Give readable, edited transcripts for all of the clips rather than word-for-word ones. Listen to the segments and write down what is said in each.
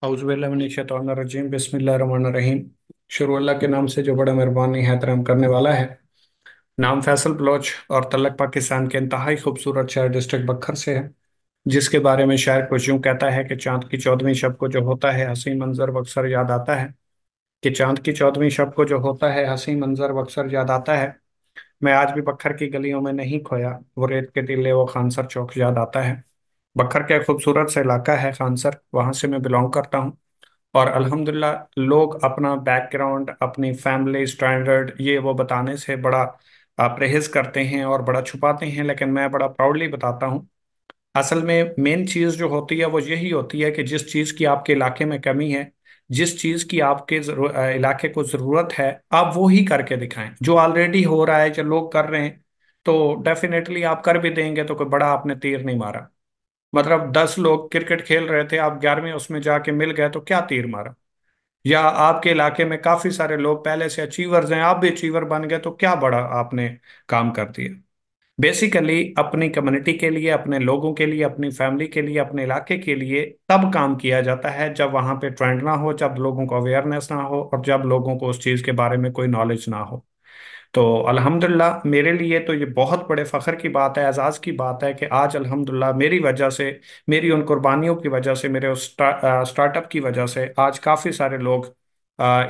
औज़ुबिल्लाहिमिनश्शैतानिर्रजीम बिस्मिल्लाहिर्रहमानिर्रहीम। शुरू अल्लाह के नाम से जो बड़ा मेहरबान निहायत रहम करने वाला है। नाम फैसल बलोच और तलक पाकिस्तान के इंतहाई खूबसूरत शहर डिस्ट्रिक्ट बखर से है, जिसके बारे में शायर कुछ यूं कहता है कि चांद की 14वीं शब को जो होता है हसीन मंजर बक्सर याद आता है। कि चांद की 14वीं शब को जो होता है हसीन मंजर बक्सर याद आता है। मैं आज भी बखर की गलियों में नहीं खोया, वो रेत के टीले वो खानसर चौक याद आता है। बखर का एक खूबसूरत सा इलाका है खानसर, वहां से मैं बिलोंग करता हूँ। और अल्हम्दुलिल्लाह लोग अपना बैकग्राउंड, अपनी फैमिली स्टैंडर्ड ये वो बताने से बड़ा परहेज करते हैं और बड़ा छुपाते हैं, लेकिन मैं बड़ा प्राउडली बताता हूँ। असल में मेन चीज़ जो होती है वो यही होती है कि जिस चीज़ की आपके इलाके में कमी है, जिस चीज़ की आपके इलाके को ज़रूरत है, आप वो ही करके दिखाएं। जो ऑलरेडी हो रहा है, जो लोग कर रहे हैं, तो डेफिनेटली आप कर भी देंगे तो कोई बड़ा आपने तीर नहीं मारा। मतलब 10 लोग क्रिकेट खेल रहे थे, आप 11वें उसमें जाके मिल गए तो क्या तीर मारा। या आपके इलाके में काफी सारे लोग पहले से अचीवर्स हैं, आप भी अचीवर बन गए तो क्या बड़ा आपने काम कर दिया। बेसिकली अपनी कम्युनिटी के लिए, अपने लोगों के लिए, अपनी फैमिली के लिए, अपने इलाके के लिए तब काम किया जाता है जब वहां पे ट्रेंड ना हो, जब लोगों को अवेयरनेस ना हो और जब लोगों को उस चीज के बारे में कोई नॉलेज ना हो। तो अल्हम्दुलिल्लाह मेरे लिए तो ये बहुत बड़े फख्र की बात है, एजाज़ की बात है कि आज अल्हम्दुलिल्लाह मेरी वजह से, मेरी उन कुर्बानियों की वजह से, मेरे उस स्टार्टअप की वजह से आज काफ़ी सारे लोग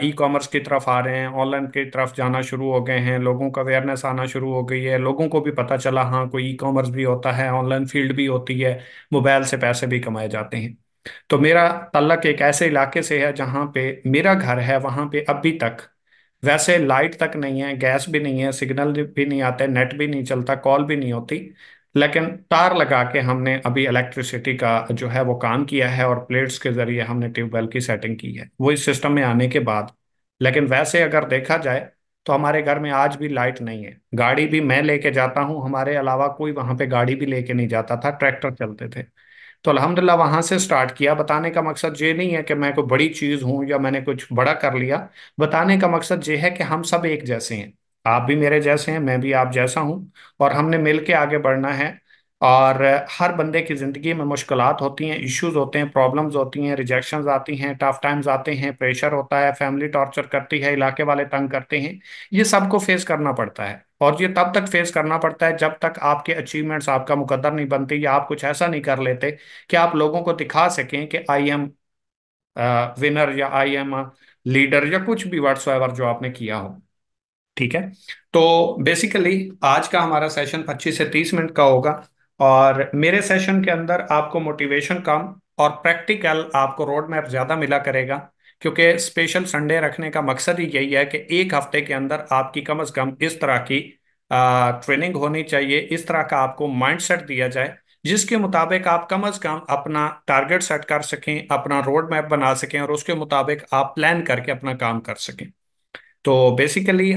ई कॉमर्स की तरफ आ रहे हैं, ऑनलाइन की तरफ जाना शुरू हो गए हैं, लोगों का अवेयरनेस आना शुरू हो गई है, लोगों को भी पता चला हाँ कोई ई कॉमर्स भी होता है, ऑनलाइन फील्ड भी होती है, मोबाइल से पैसे भी कमाए जाते हैं। तो मेरा तल्लक एक ऐसे इलाके से है जहाँ पे मेरा घर है, वहाँ पे अभी तक वैसे लाइट तक नहीं है, गैस भी नहीं है, सिग्नल भी नहीं आते, नेट भी नहीं चलता, कॉल भी नहीं होती। लेकिन तार लगा के हमने अभी इलेक्ट्रिसिटी का जो है वो काम किया है और प्लेट्स के जरिए हमने ट्यूबवेल की सेटिंग की है वो इस सिस्टम में आने के बाद। लेकिन वैसे अगर देखा जाए तो हमारे घर में आज भी लाइट नहीं है। गाड़ी भी मैं लेके जाता हूँ, हमारे अलावा कोई वहां पे गाड़ी भी लेके नहीं जाता था, ट्रैक्टर चलते थे। तो अल्हम्दुलिल्लाह वहां से स्टार्ट किया। बताने का मकसद ये नहीं है कि मैं कोई बड़ी चीज हूं या मैंने कुछ बड़ा कर लिया। बताने का मकसद ये है कि हम सब एक जैसे हैं। आप भी मेरे जैसे हैं, मैं भी आप जैसा हूं, और हमने मिल के आगे बढ़ना है। और हर बंदे की जिंदगी में मुश्किलात होती हैं, इश्यूज होते हैं, प्रॉब्लम्स होती हैं, रिजेक्शंस आती हैं, टफ टाइम्स आते हैं, प्रेशर होता है, फैमिली टॉर्चर करती है, इलाके वाले तंग करते हैं। ये सबको फेस करना पड़ता है, और ये तब तक फेस करना पड़ता है जब तक आपके अचीवमेंट्स आपका मुकद्दर नहीं बनते या आप कुछ ऐसा नहीं कर लेते कि आप लोगों को दिखा सकें कि आई एम विनर या आई एम लीडर या कुछ भी व्हाट्सएवर जो आपने किया हो। ठीक है। तो बेसिकली आज का हमारा सेशन 25 से 30 मिनट का होगा। और मेरे सेशन के अंदर आपको मोटिवेशन कम और प्रैक्टिकल आपको रोड मैप ज्यादा मिला करेगा। क्योंकि स्पेशल संडे रखने का मकसद ही यही है कि एक हफ्ते के अंदर आपकी कम से कम इस तरह की ट्रेनिंग होनी चाहिए, इस तरह का आपको माइंडसेट दिया जाए जिसके मुताबिक आप कम से कम अपना टारगेट सेट कर सकें, अपना रोड मैप बना सकें और उसके मुताबिक आप प्लान करके अपना काम कर सकें। तो बेसिकली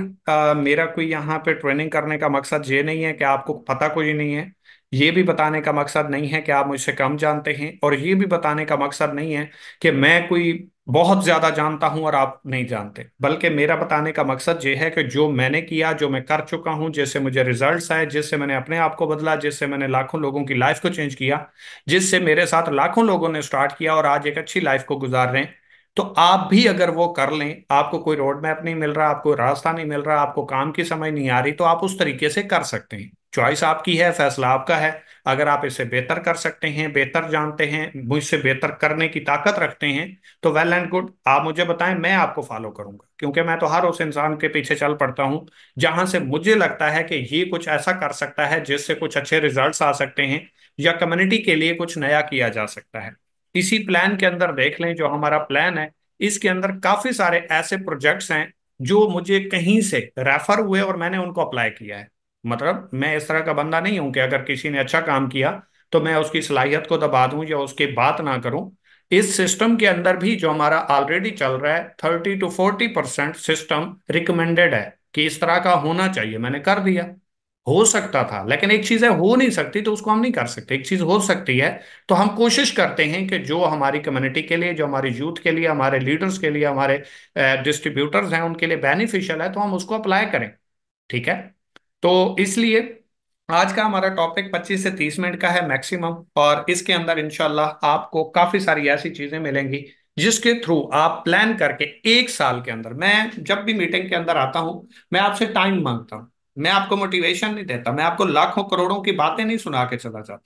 मेरा कोई यहाँ पे ट्रेनिंग करने का मकसद ये नहीं है कि आपको पता कोई नहीं है। ये भी बताने का मकसद नहीं है कि आप मुझसे कम जानते हैं, और ये भी बताने का मकसद नहीं है कि मैं कोई बहुत ज्यादा जानता हूं और आप नहीं जानते। बल्कि मेरा बताने का मकसद ये है कि जो मैंने किया, जो मैं कर चुका हूं, जिससे मुझे रिजल्ट्स आए, जिससे मैंने अपने आप को बदला, जिससे मैंने लाखों लोगों की लाइफ को चेंज किया, जिससे मेरे साथ लाखों लोगों ने स्टार्ट किया और आज एक अच्छी लाइफ को गुजार रहे हैं। तो आप भी अगर वो कर लें, आपको कोई रोड मैप नहीं मिल रहा, आपको रास्ता नहीं मिल रहा, आपको काम की समझ नहीं आ रही, तो आप उस तरीके से कर सकते हैं। चॉइस आपकी है, फैसला आपका है। अगर आप इसे बेहतर कर सकते हैं, बेहतर जानते हैं, मुझसे बेहतर करने की ताकत रखते हैं, तो वेल एंड गुड, आप मुझे बताएं, मैं आपको फॉलो करूंगा। क्योंकि मैं तो हर उस इंसान के पीछे चल पड़ता हूं जहां से मुझे लगता है कि ये कुछ ऐसा कर सकता है जिससे कुछ अच्छे रिजल्ट्स आ सकते हैं या कम्युनिटी के लिए कुछ नया किया जा सकता है। इसी प्लान के अंदर देख लें, जो हमारा प्लान है इसके अंदर काफी सारे ऐसे प्रोजेक्ट्स हैं जो मुझे कहीं से रेफर हुए और मैंने उनको अप्लाई किया है। मतलब मैं इस तरह का बंदा नहीं हूं कि अगर किसी ने अच्छा काम किया तो मैं उसकी सलाहियत को दबा दूं या उसकी बात ना करूं। इस सिस्टम के अंदर भी जो हमारा ऑलरेडी चल रहा है, 30 to 40% सिस्टम रिकमेंडेड है कि इस तरह का होना चाहिए, मैंने कर दिया। हो सकता था, लेकिन एक चीज है हो नहीं सकती तो उसको हम नहीं कर सकते। एक चीज हो सकती है तो हम कोशिश करते हैं कि जो हमारी कम्युनिटी के लिए, जो हमारी यूथ के लिए, हमारे लीडर्स के लिए, हमारे डिस्ट्रीब्यूटर्स हैं उनके लिए बेनिफिशियल है तो हम उसको अप्लाई करें। ठीक है। तो इसलिए आज का हमारा टॉपिक 25 से 30 मिनट का है मैक्सिमम, और इसके अंदर इंशाल्लाह आपको काफी सारी ऐसी चीजें मिलेंगी जिसके थ्रू आप प्लान करके 1 साल के अंदर, मैं जब भी मीटिंग के अंदर आता हूं मैं आपसे टाइम मांगता हूं। मैं आपको मोटिवेशन नहीं देता, मैं आपको लाखों करोड़ों की बातें नहीं सुना के चला जाता,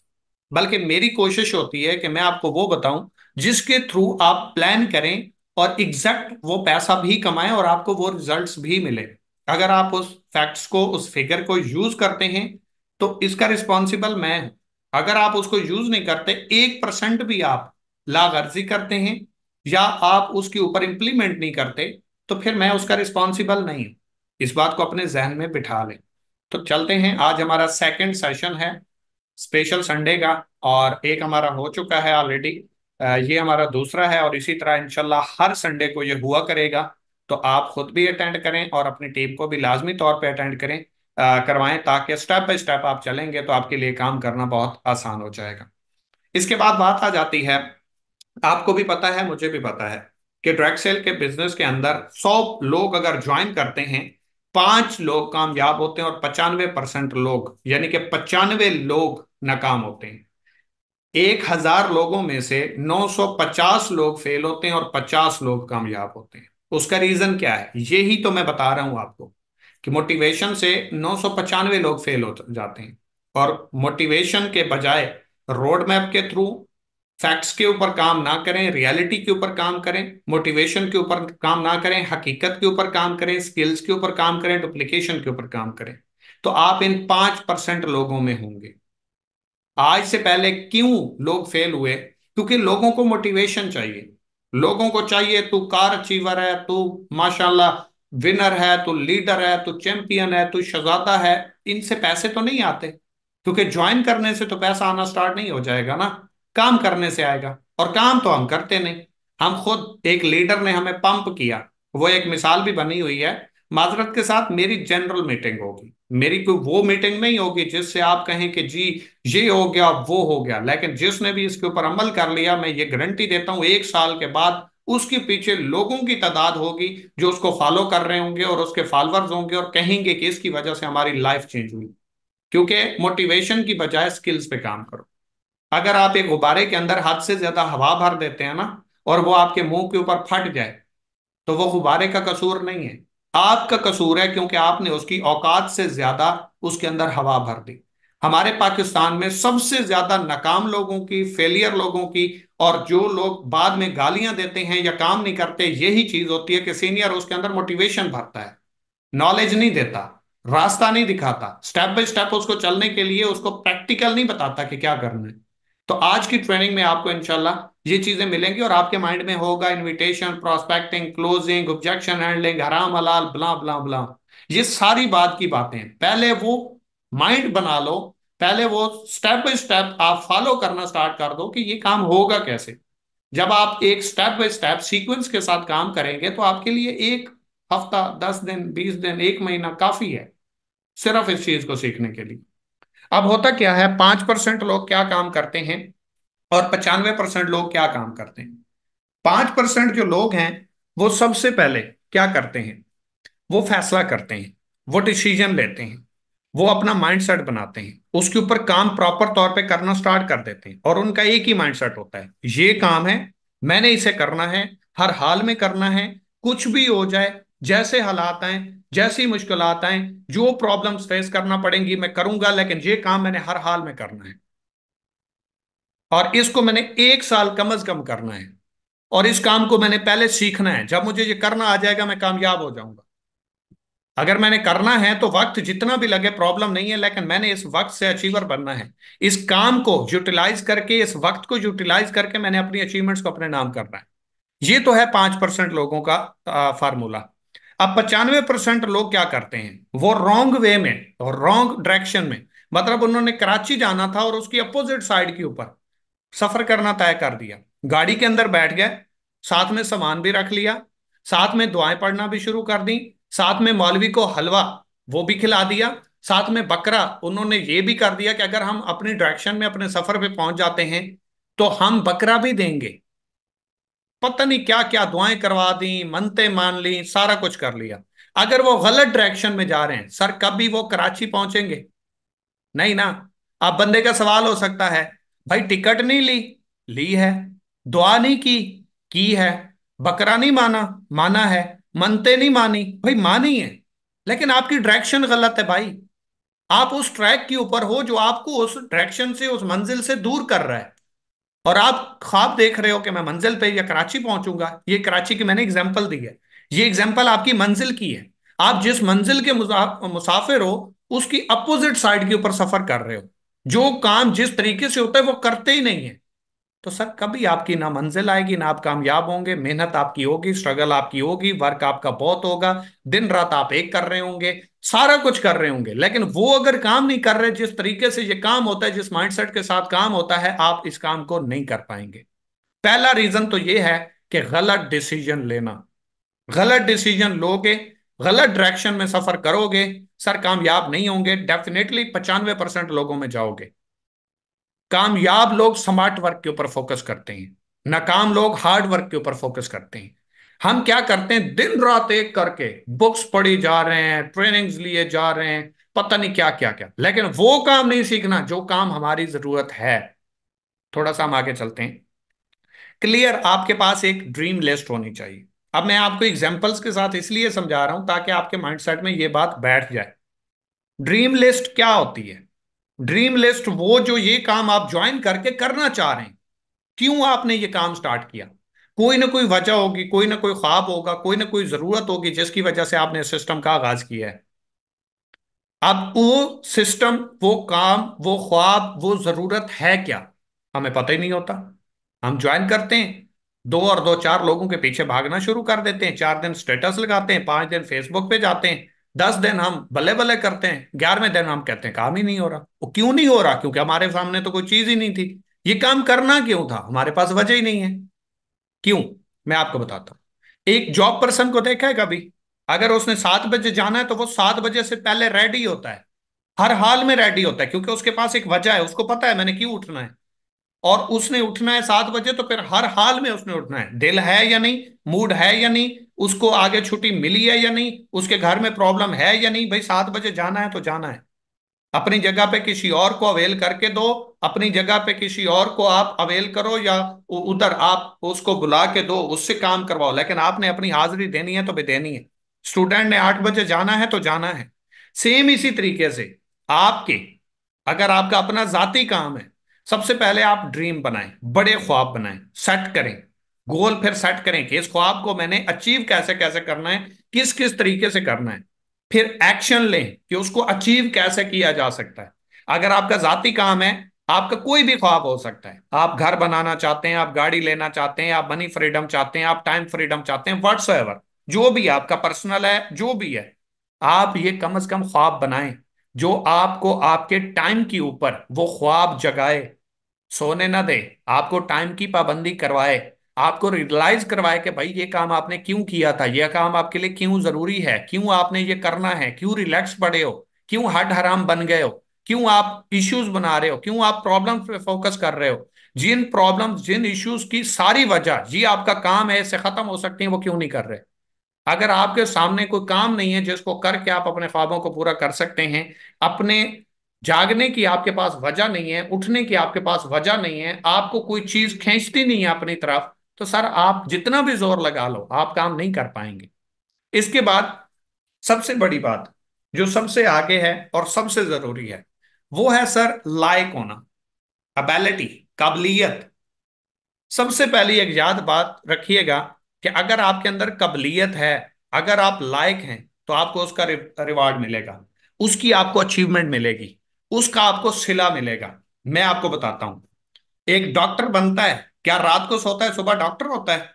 बल्कि मेरी कोशिश होती है कि मैं आपको वो बताऊं जिसके थ्रू आप प्लान करें और एग्जैक्ट वो पैसा भी कमाएं और आपको वो रिजल्ट्स भी मिले। अगर आप उस फैक्ट्स को, उस फिगर को यूज करते हैं तो इसका रिस्पॉन्सिबल मैं हूं। अगर आप उसको यूज नहीं करते, 1% भी आप लागर्जी करते हैं या आप उसके ऊपर इंप्लीमेंट नहीं करते, तो फिर मैं उसका रिस्पॉन्सिबल नहीं हूं। इस बात को अपने जहन में बिठा लें। तो चलते हैं, आज हमारा सेकंड सेशन है स्पेशल संडे का, और एक हमारा हो चुका है ऑलरेडी। ये हमारा दूसरा है और इसी तरह इंशाल्लाह हर संडे को ये हुआ करेगा। तो आप खुद भी अटेंड करें और अपनी टीम को भी लाजमी तौर पे अटेंड करें, करवाएं, ताकि स्टेप बाय स्टेप आप चलेंगे तो आपके लिए काम करना बहुत आसान हो जाएगा। इसके बाद बात आ जाती है, आपको भी पता है मुझे भी पता है कि डायरेक्ट सेल के बिजनेस के अंदर 100 लोग अगर ज्वाइन करते हैं, 5 लोग कामयाब होते हैं और 95% लोग, यानी कि 95 लोग नाकाम होते हैं। 1,000 लोगों में से 950 लोग फेल होते हैं और 50 लोग कामयाब होते हैं। उसका रीजन क्या है? यही तो मैं बता रहा हूं आपको कि मोटिवेशन से 995 लोग फेल हो जाते हैं, और मोटिवेशन के बजाय रोड मैप के थ्रू फैक्ट्स के ऊपर काम ना करें, रियलिटी के ऊपर काम करें, मोटिवेशन के ऊपर काम ना करें, हकीकत के ऊपर काम करें, स्किल्स के ऊपर काम करें, डुप्लीकेशन के ऊपर काम करें, तो आप इन 5% लोगों में होंगे। आज से पहले क्यों लोग फेल हुए? क्योंकि लोगों को मोटिवेशन चाहिए। लोगों को चाहिए तू कार अचीवर है, तू माशाल्लाह विनर है, तू लीडर है, तू चैंपियन है, तू शहजादा है। इनसे पैसे तो नहीं आते, क्योंकि ज्वाइन करने से तो पैसा आना स्टार्ट नहीं हो जाएगा ना, काम करने से आएगा। और काम तो हम करते नहीं। हम खुद, एक लीडर ने हमें पंप किया, वो एक मिसाल भी बनी हुई है। माजरत के साथ, मेरी जनरल मीटिंग होगी, मेरी कोई वो मीटिंग नहीं होगी जिससे आप कहें कि जी ये हो गया वो हो गया, लेकिन जिसने भी इसके ऊपर अमल कर लिया, मैं ये गारंटी देता हूं 1 साल के बाद उसके पीछे लोगों की तादाद होगी जो उसको फॉलो कर रहे होंगे और उसके फॉलोअर्स होंगे और कहेंगे कि इसकी वजह से हमारी लाइफ चेंज हुई। क्योंकि मोटिवेशन की बजाय स्किल्स पे काम करो। अगर आप एक गुब्बारे के अंदर हद से ज्यादा हवा भर देते हैं ना, और वो आपके मुंह के ऊपर फट जाए, तो वो गुब्बारे का कसूर नहीं है, आपका कसूर है, क्योंकि आपने उसकी औकात से ज्यादा उसके अंदर हवा भर दी। हमारे पाकिस्तान में सबसे ज्यादा नाकाम लोगों की, फेलियर लोगों की, और जो लोग बाद में गालियां देते हैं या काम नहीं करते, यही चीज होती है कि सीनियर उसके अंदर मोटिवेशन भरता है, नॉलेज नहीं देता, रास्ता नहीं दिखाता, स्टेप बाय स्टेप उसको चलने के लिए उसको प्रैक्टिकल नहीं बताता कि क्या करना है। तो आज की ट्रेनिंग में आपको इंशाल्लाह ये चीजें मिलेंगी और आपके माइंड में होगा invitation, prospecting, closing, objection handling, हराम हलाल, ब्ला ब्ला ब्ला। ये सारी बात की बातें पहले वो माइंड बना लो, पहले वो स्टेप बाय स्टेप आप फॉलो करना स्टार्ट कर दो कि ये काम होगा कैसे। जब आप एक स्टेप बाय स्टेप सीक्वेंस के साथ काम करेंगे तो आपके लिए 1 हफ्ता, 10 दिन, 20 दिन, 1 महीना काफी है सिर्फ इस चीज को सीखने के लिए। अब होता क्या है, 5% लोग क्या काम करते हैं और 95% लोग क्या काम करते हैं? 5% जो लोग हैं वो सबसे पहले क्या करते हैं? वो फैसला करते हैं, वो डिसीजन लेते हैं, वो अपना माइंडसेट बनाते हैं, उसके ऊपर काम प्रॉपर तौर पे करना स्टार्ट कर देते हैं, और उनका एक ही माइंडसेट होता है, ये काम है, मैंने इसे करना है, हर हाल में करना है, कुछ भी हो जाए, जैसे हालात आए, जैसी मुश्किलात आए, जो प्रॉब्लम्स फेस करना पड़ेंगी मैं करूंगा, लेकिन ये काम मैंने हर हाल में करना है, और इसको मैंने 1 साल कम अज कम करना है, और इस काम को मैंने पहले सीखना है। जब मुझे ये करना आ जाएगा मैं कामयाब हो जाऊंगा। अगर मैंने करना है तो वक्त जितना भी लगे प्रॉब्लम नहीं है, लेकिन मैंने इस वक्त से अचीवर बनना है। इस काम को यूटिलाइज करके, इस वक्त को यूटिलाइज करके मैंने अपनी अचीवमेंट्स को अपने नाम करना है। ये तो है 5% लोगों का फार्मूला। अब 95% लोग क्या करते हैं? वो रॉन्ग वे में और रॉन्ग डायरेक्शन में, मतलब उन्होंने कराची जाना था और उसकी अपोजिट साइड के ऊपर सफर करना तय कर दिया, गाड़ी के अंदर बैठ गए, साथ में सामान भी रख लिया, साथ में दुआएं पढ़ना भी शुरू कर दी, साथ में मौलवी को हलवा वो भी खिला दिया, साथ में बकरा उन्होंने ये भी कर दिया कि अगर हम अपनी डायरेक्शन में अपने सफर पे पहुंच जाते हैं तो हम बकरा भी देंगे। पता नहीं क्या क्या दुआएं करवा दी, मनते मान ली, सारा कुछ कर लिया। अगर वो गलत डायरेक्शन में जा रहे हैं सर, कभी वो कराची पहुंचेंगे नहीं ना। अब बंदे का सवाल हो सकता है, भाई टिकट नहीं ली, ली है, दुआ नहीं की, की है। बकरा नहीं माना, माना है। मनते नहीं मानी, भाई मानी है, लेकिन आपकी डायरेक्शन गलत है भाई। आप उस ट्रैक के ऊपर हो जो आपको उस डायरेक्शन से, उस मंजिल से दूर कर रहा है। और आप ख्वाब देख रहे हो कि मैं मंजिल पे या कराची पहुंचूंगा। ये कराची की मैंने एग्जांपल दी है, ये एग्जांपल आपकी मंजिल की है। आप जिस मंजिल के मुसाफिर हो, उसकी अपोजिट साइड के ऊपर सफर कर रहे हो। जो काम जिस तरीके से होता है वो करते ही नहीं है। तो सर कभी आपकी ना मंजिल आएगी, ना आप कामयाब होंगे। मेहनत आपकी होगी, स्ट्रगल आपकी होगी, वर्क आपका बहुत होगा, दिन रात आप एक कर रहे होंगे, सारा कुछ कर रहे होंगे, लेकिन वो अगर काम नहीं कर रहे जिस तरीके से ये काम होता है, जिस माइंडसेट के साथ काम होता है, आप इस काम को नहीं कर पाएंगे। पहला रीजन तो ये है कि गलत डिसीजन लेना। गलत डिसीजन लोगे, गलत डायरेक्शन में सफर करोगे, सर कामयाब नहीं होंगे। डेफिनेटली 95% लोगों में जाओगे। कामयाब लोग स्मार्ट वर्क के ऊपर फोकस करते हैं, नाकाम लोग हार्ड वर्क के ऊपर फोकस करते हैं। हम क्या करते हैं, दिन रात एक करके बुक्स पढ़ी जा रहे हैं, ट्रेनिंग्स लिए जा रहे हैं, पता नहीं क्या क्या क्या, लेकिन वो काम नहीं सीखना जो काम हमारी जरूरत है। थोड़ा सा हम आगे चलते हैं। क्लियर, आपके पास एक ड्रीम लिस्ट होनी चाहिए। अब मैं आपको एग्जांपल्स के साथ इसलिए समझा रहा हूं ताकि आपके माइंडसेट में ये बात बैठ जाए। ड्रीम लिस्ट क्या होती है? ड्रीम लिस्ट वो जो ये काम आप ज्वाइन करके करना चाह रहे हैं। क्यों आपने ये काम स्टार्ट किया? कोई ना कोई वजह होगी, कोई ना कोई ख्वाब होगा, कोई ना कोई जरूरत होगी जिसकी वजह से आपने सिस्टम का आगाज किया है। अब वो सिस्टम, वो काम, वो ख्वाब, वो जरूरत है क्या, हमें पता ही नहीं होता। हम ज्वाइन करते हैं, दो और दो चार लोगों के पीछे भागना शुरू कर देते हैं। 4 दिन स्टेटस लगाते हैं, 5 दिन फेसबुक पे जाते हैं, 10 दिन हम बल्ले बल्ले करते हैं, 11वें दिन हम कहते हैं काम ही नहीं हो रहा। वो क्यों नहीं हो रहा? क्योंकि हमारे सामने तो कोई चीज ही नहीं थी। ये काम करना क्यों था? हमारे पास वजह ही नहीं है। क्यों? मैं आपको बताता हूं। एक जॉब पर्सन को देखा है कभी? अगर उसने 7 बजे जाना है तो वो 7 बजे से पहले रेडी होता है। हर हाल में रेडी होता है, क्योंकि उसके पास एक वजह है, उसको पता है मैंने क्यों उठना है। और उसने उठना है 7 बजे, तो फिर हर हाल में उसने उठना है। दिल है या नहीं, मूड है या नहीं, उसको आगे छुट्टी मिली है या नहीं, उसके घर में प्रॉब्लम है या नहीं, भाई 7 बजे जाना है तो जाना है। अपनी जगह पे किसी और को अवेल करके दो, अपनी जगह पे किसी और को आप अवेल करो, या उधर आप उसको बुला के दो, उससे काम करवाओ, लेकिन आपने अपनी हाजिरी देनी है तो भी देनी है। स्टूडेंट ने 8 बजे जाना है तो जाना है। सेम इसी तरीके से आपके, अगर आपका अपना जाती काम है, सबसे पहले आप ड्रीम बनाएं, बड़े ख्वाब बनाएं, सेट करें गोल, फिर सेट करें कि इस ख्वाब को मैंने अचीव कैसे कैसे करना है, किस किस तरीके से करना है। फिर एक्शन लें कि उसको अचीव कैसे किया जा सकता है। अगर आपका जाती काम है, आपका कोई भी ख्वाब हो सकता है। आप घर बनाना चाहते हैं, आप गाड़ी लेना चाहते हैं, आप मनी फ्रीडम चाहते हैं, आप टाइम फ्रीडम चाहते हैं, व्हाट्सएवर जो भी आपका पर्सनल है, जो भी है, आप ये कम से कम ख्वाब बनाएं जो आपको आपके टाइम के ऊपर वो ख्वाब जगाए, सोने ना दे, आपको टाइम की पाबंदी करवाए, आपको रियलाइज करवाए कि भाई ये काम आपने क्यों किया था, ये काम आपके लिए क्यों जरूरी है, क्यों आपने ये करना है, क्यों रिलैक्स पड़े हो, क्यों हट हराम बन गए हो, क्यों आप इश्यूज बना रहे हो, क्यों आप प्रॉब्लम्स पे फोकस कर रहे हो। जिन प्रॉब्लम्स, जिन इश्यूज की सारी वजह जी आपका काम है इससे खत्म हो सकती है, वो क्यों नहीं कर रहे। अगर आपके सामने कोई काम नहीं है जिसको करके आप अपने ख्वाबों को पूरा कर सकते हैं, अपने जागने की आपके पास वजह नहीं है, उठने की आपके पास वजह नहीं है, आपको कोई चीज खींचती नहीं है अपनी तरफ, तो सर आप जितना भी जोर लगा लो आप काम नहीं कर पाएंगे। इसके बाद सबसे बड़ी बात जो सबसे आगे है और सबसे जरूरी है, वो है सर लायक होना, अबिलिटी, काबिलियत। सबसे पहली एक याद बात रखिएगा कि अगर आपके अंदर काबिलियत है, अगर आप लायक हैं, तो आपको उसका रिवार्ड मिलेगा, उसकी आपको अचीवमेंट मिलेगी, उसका आपको सिला मिलेगा। मैं आपको बताता हूं, एक डॉक्टर बनता है, क्या रात को सोता है सुबह डॉक्टर होता है?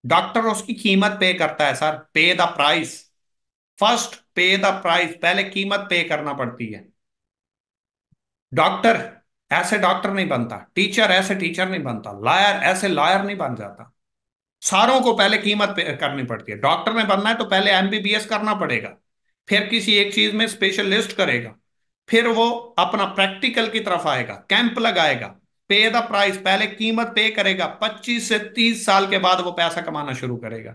डॉक्टर उसकी कीमत पे करता है सर, पे द प्राइस। फर्स्ट पे द प्राइस, पहले कीमत पे करना पड़ती है। डॉक्टर ऐसे डॉक्टर नहीं बनता, टीचर ऐसे टीचर नहीं बनता, लायर ऐसे लायर नहीं बन जाता। सारों को पहले कीमत पे करनी पड़ती है। डॉक्टर में बनना है तो पहले एमबीबीएस करना पड़ेगा, फिर किसी एक चीज में स्पेशलिस्ट करेगा, फिर वो अपना प्रैक्टिकल की तरफ आएगा, कैंप लगाएगा, पे द प्राइस, पहले कीमत पे करेगा, 25 से 30 साल के बाद वो पैसा कमाना शुरू करेगा।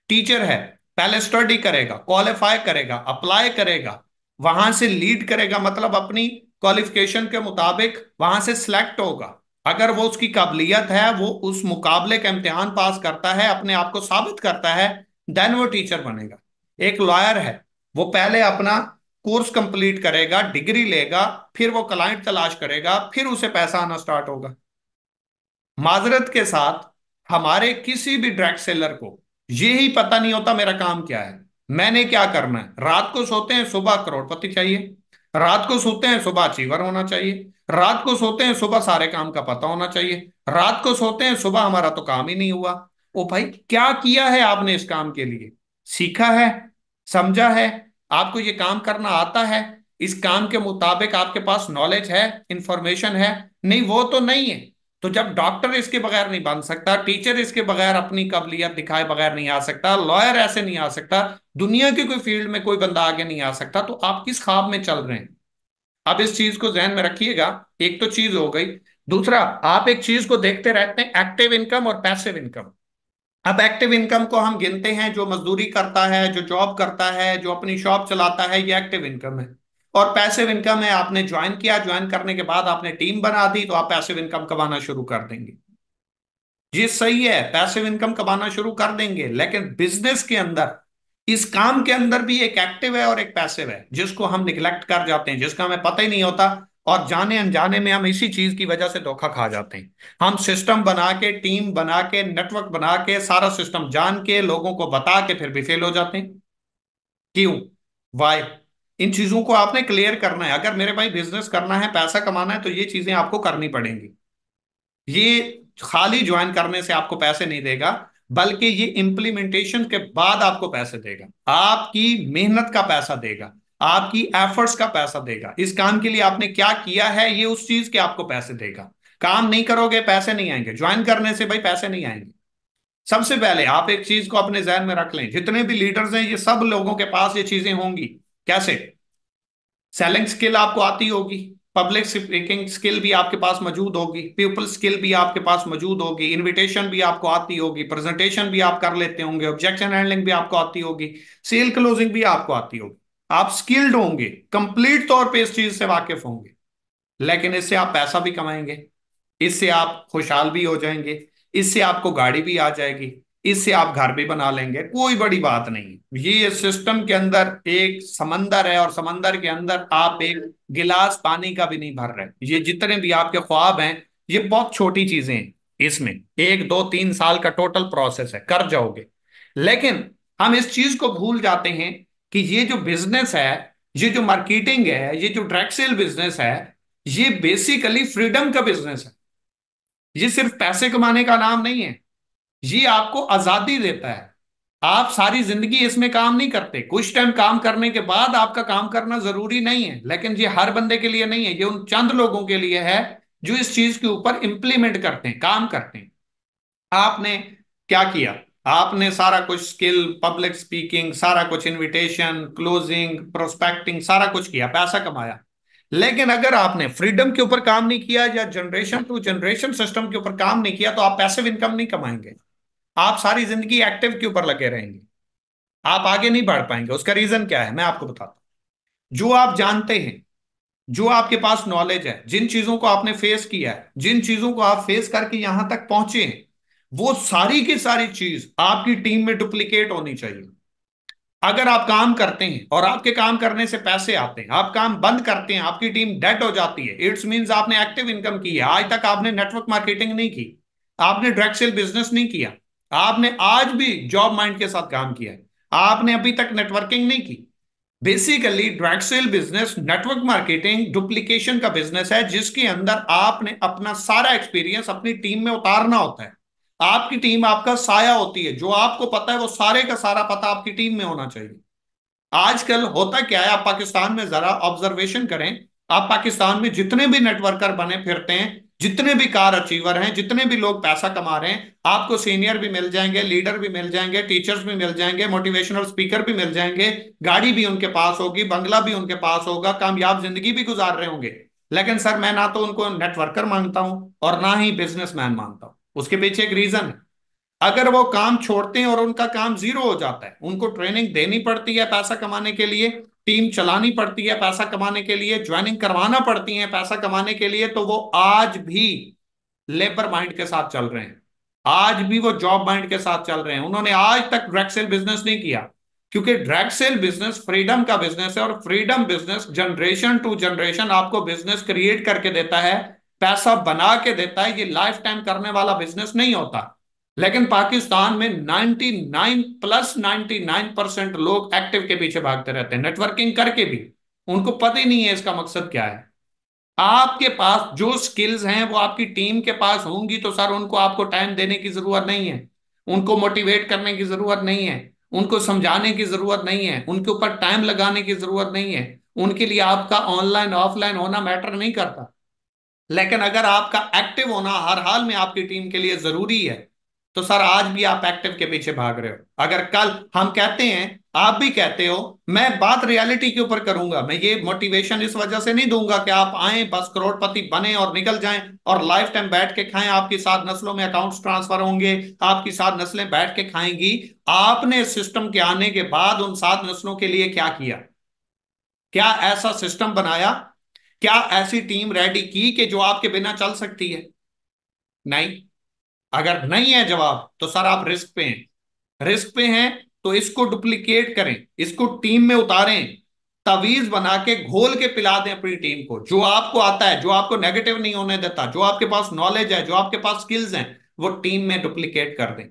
टीचर है, पहले स्टडी करेगा, क्वालिफाई करेगा, अप्लाई करेगा, वहां से लीड करेगा, मतलब अपनी क्वालिफिकेशन के मुताबिक वहां से सिलेक्ट होगा। अगर वो उसकी काबिलियत है, वो उस मुकाबले का इम्तिहान पास करता है, अपने आप को साबित करता है, देन वो टीचर बनेगा। एक लॉयर है, वो पहले अपना कोर्स कंप्लीट करेगा, डिग्री लेगा, फिर वो क्लाइंट तलाश करेगा, फिर उसे पैसा आना स्टार्ट होगा। माजरत के साथ, हमारे किसी भी ड्रग सेलर को ये ही पता नहीं होता मेरा काम क्या है, मैंने क्या करना है। रात को सोते हैं, सुबह करोड़पति चाहिए। रात को सोते हैं, सुबह अचीवर होना चाहिए। रात को सोते हैं, सुबह सारे काम का पता होना चाहिए। रात को सोते हैं, सुबह हमारा तो काम ही नहीं हुआ। ओ भाई, क्या किया है आपने इस काम के लिए? सीखा है? समझा है? आपको ये काम करना आता है? इस काम के मुताबिक आपके पास नॉलेज है, इंफॉर्मेशन है? नहीं, वो तो नहीं है। तो जब डॉक्टर इसके बगैर नहीं बन सकता, टीचर इसके बगैर अपनी काबिलियत दिखाए बगैर नहीं आ सकता, लॉयर ऐसे नहीं आ सकता, दुनिया की कोई फील्ड में कोई बंदा आगे नहीं आ सकता, तो आप किस ख्वाब में चल रहे हैं? अब इस चीज को जहन में रखिएगा। एक तो चीज हो गई। दूसरा, आप एक चीज को देखते रहते हैं, एक्टिव इनकम और पैसिव इनकम। अब एक्टिव इनकम को हम गिनते हैं जो मजदूरी करता है, जो जॉब करता है, जो अपनी शॉप चलाता है, ये एक्टिव इनकम है। और पैसिव इनकम है, आपने ज्वाइन किया, ज्वाइन करने के बाद आपने टीम बना दी, तो आप पैसिव इनकम कमाना शुरू कर देंगे। ये सही है, पैसिव इनकम कमाना शुरू कर देंगे। लेकिन बिजनेस के अंदर, इस काम के अंदर भी एक एक्टिव है और एक पैसिव है, जिसको हम निगलेक्ट कर जाते हैं, जिसका हमें पता ही नहीं होता। और जाने अनजाने में हम इसी चीज की वजह से धोखा खा जाते हैं। हम सिस्टम बना के, टीम बना के, नेटवर्क बना के, सारा सिस्टम जान के, लोगों को बता के, फिर भी फेल हो जाते हैं। क्यों? वाई? इन चीजों को आपने क्लियर करना है। अगर मेरे भाई बिजनेस करना है, पैसा कमाना है, तो ये चीजें आपको करनी पड़ेंगी। ये खाली ज्वाइन करने से आपको पैसे नहीं देगा, बल्कि ये इंप्लीमेंटेशन के बाद आपको पैसे देगा, आपकी मेहनत का पैसा देगा, आपकी एफर्ट्स का पैसा देगा। इस काम के लिए आपने क्या किया है, ये उस चीज के आपको पैसे देगा। काम नहीं करोगे, पैसे नहीं आएंगे। ज्वाइन करने से भाई पैसे नहीं आएंगे। सबसे पहले आप एक चीज को अपने जहन में रख लें, जितने भी लीडर्स हैं, ये सब लोगों के पास ये चीजें होंगी। कैसे? सेलिंग स्किल आपको आती होगी, पब्लिक स्पीकिंग स्किल भी आपके पास मौजूद होगी, पीपल स्किल भी आपके पास मौजूद होगी, इनविटेशन भी आपको आती होगी, प्रेजेंटेशन भी आप कर लेते होंगे, ऑब्जेक्शन हैंडलिंग भी आपको आती होगी, सेल क्लोजिंग भी आपको आती होगी। आप स्किल्ड होंगे, कंप्लीट तौर पे इस चीज से वाकिफ होंगे। लेकिन इससे आप पैसा भी कमाएंगे, इससे आप खुशहाल भी हो जाएंगे, इससे आपको गाड़ी भी आ जाएगी, इससे आप घर भी बना लेंगे, कोई बड़ी बात नहीं। ये सिस्टम के अंदर एक समंदर है, और समंदर के अंदर आप एक गिलास पानी का भी नहीं भर रहे। ये जितने भी आपके ख्वाब हैं, ये बहुत छोटी चीजें हैं। इसमें 1 2 3 साल का टोटल प्रोसेस है, कर जाओगे। लेकिन हम इस चीज को भूल जाते हैं कि ये जो बिजनेस है, ये जो मार्केटिंग है, ये जो डायरेक्ट सेल बिजनेस है, ये बेसिकली फ्रीडम का बिजनेस है। ये सिर्फ पैसे कमाने का नाम नहीं है। ये आपको आजादी देता है। आप सारी जिंदगी इसमें काम नहीं करते, कुछ टाइम काम करने के बाद आपका काम करना जरूरी नहीं है। लेकिन ये हर बंदे के लिए नहीं है, ये उन चंद लोगों के लिए है जो इस चीज के ऊपर इंप्लीमेंट करते हैं, काम करते हैं। आपने क्या किया? आपने सारा कुछ स्किल, पब्लिक स्पीकिंग, सारा कुछ, इनविटेशन, क्लोजिंग, प्रोस्पेक्टिंग, सारा कुछ किया, पैसा कमाया। लेकिन अगर आपने फ्रीडम के ऊपर काम नहीं किया, या जनरेशन टू जनरेशन सिस्टम के ऊपर काम नहीं किया, तो आप पैसिव इनकम नहीं कमाएंगे। आप सारी जिंदगी एक्टिव के ऊपर लगे रहेंगे, आप आगे नहीं बढ़ पाएंगे। उसका रीजन क्या है, मैं आपको बताता हूं। जो आप जानते हैं, जो आपके पास नॉलेज है, जिन चीजों को आपने फेस किया है, जिन चीजों को आप फेस करके यहां तक पहुंचे हैं, वो सारी की सारी चीज आपकी टीम में डुप्लीकेट होनी चाहिए। अगर आप काम करते हैं और आपके काम करने से पैसे आते हैं, आप काम बंद करते हैं, आपकी टीम डेड हो जाती है, इट्स मींस आपने एक्टिव इनकम की है। आज तक आपने नेटवर्क मार्केटिंग नहीं की, आपने डायरेक्ट सेल बिजनेस नहीं किया, आपने आज भी जॉब माइंड के साथ काम किया है, आपने अभी तक नेटवर्किंग नहीं की। Basically direct sell business, network marketing, duplication का बिजनेस है, जिसके अंदर आपने अपना सारा एक्सपीरियंस अपनी टीम में उतारना होता है। आपकी टीम आपका साया होती है, जो आपको पता है वो सारे का सारा पता आपकी टीम में होना चाहिए। आजकल होता क्या है, आप पाकिस्तान में जरा ऑब्जर्वेशन करें। आप पाकिस्तान में जितने भी नेटवर्कर बने फिरते हैं, जितने भी कार अचीवर हैं, जितने भी लोग पैसा कमा रहे हैं, आपको सीनियर भी मिल जाएंगे, लीडर भी मिल जाएंगे, टीचर्स भी मिल जाएंगे, मोटिवेशनल स्पीकर भी मिल जाएंगे, गाड़ी भी उनके पास होगी, बंगला भी उनके पास होगा, कामयाब जिंदगी भी गुजार रहे होंगे। लेकिन सर, मैं ना तो उनको नेटवर्कर मानता हूं और ना ही बिजनेसमैन मानता हूं। उसके पीछे एक रीजन है। अगर वो काम छोड़ते हैं और उनका काम जीरो हो जाता है, उनको ट्रेनिंग देनी पड़ती है पैसा कमाने के लिए, टीम चलानी पड़ती है पैसा कमाने के लिए, ज्वाइनिंग करवाना पड़ती है पैसा कमाने के लिए, तो वो आज भी लेबर माइंड के साथ चल रहे हैं, आज भी वो जॉब माइंड के साथ चल रहे हैं। उन्होंने आज तक डायरेक्ट सेल बिजनेस नहीं किया, क्योंकि डायरेक्ट सेल बिजनेस फ्रीडम का बिजनेस है, और freedom business generation to generation आपको बिजनेस क्रिएट करके देता है, पैसा बना के देता है। ये लाइफ टाइम करने वाला बिजनेस नहीं होता। लेकिन पाकिस्तान में 99% लोग एक्टिव के पीछे भागते रहते हैं, नेटवर्किंग करके भी। उनको पता ही नहीं है इसका मकसद क्या है। आपके पास जो स्किल्स हैं वो आपकी टीम के पास होंगी, तो सर उनको आपको टाइम देने की जरूरत नहीं है, उनको मोटिवेट करने की जरूरत नहीं है, उनको समझाने की जरूरत नहीं है, उनके ऊपर टाइम लगाने की जरूरत नहीं है। उनके लिए आपका ऑनलाइन ऑफलाइन होना मैटर नहीं करता। लेकिन अगर आपका एक्टिव होना हर हाल में आपकी टीम के लिए जरूरी है, तो सर आज भी आप एक्टिव के पीछे भाग रहे हो। अगर कल हम कहते हैं, आप भी कहते हो, मैं बात रियलिटी के ऊपर करूंगा, मैं ये मोटिवेशन इस वजह से नहीं दूंगा कि आप आए बस करोड़पति बने और निकल जाएं और लाइफ टाइम बैठ के खाएं, आपकी 7 नस्लों में अकाउंट्स ट्रांसफर होंगे, आपकी 7 नस्लें बैठ के खाएंगी। आपने सिस्टम के आने के बाद उन 7 नस्लों के लिए क्या किया? क्या ऐसा सिस्टम बनाया? क्या ऐसी टीम रेडी की कि जो आपके बिना चल सकती है? नहीं। अगर नहीं है जवाब, तो सर आप रिस्क पे हैं। रिस्क पे हैं तो इसको डुप्लीकेट करें, इसको टीम में उतारें, तवीज बना के घोल के पिला दें अपनी टीम को। जो आपको आता है, जो आपको नेगेटिव नहीं होने देता, जो आपके पास नॉलेज है, जो आपके पास स्किल्स हैं, वो टीम में डुप्लीकेट कर दें।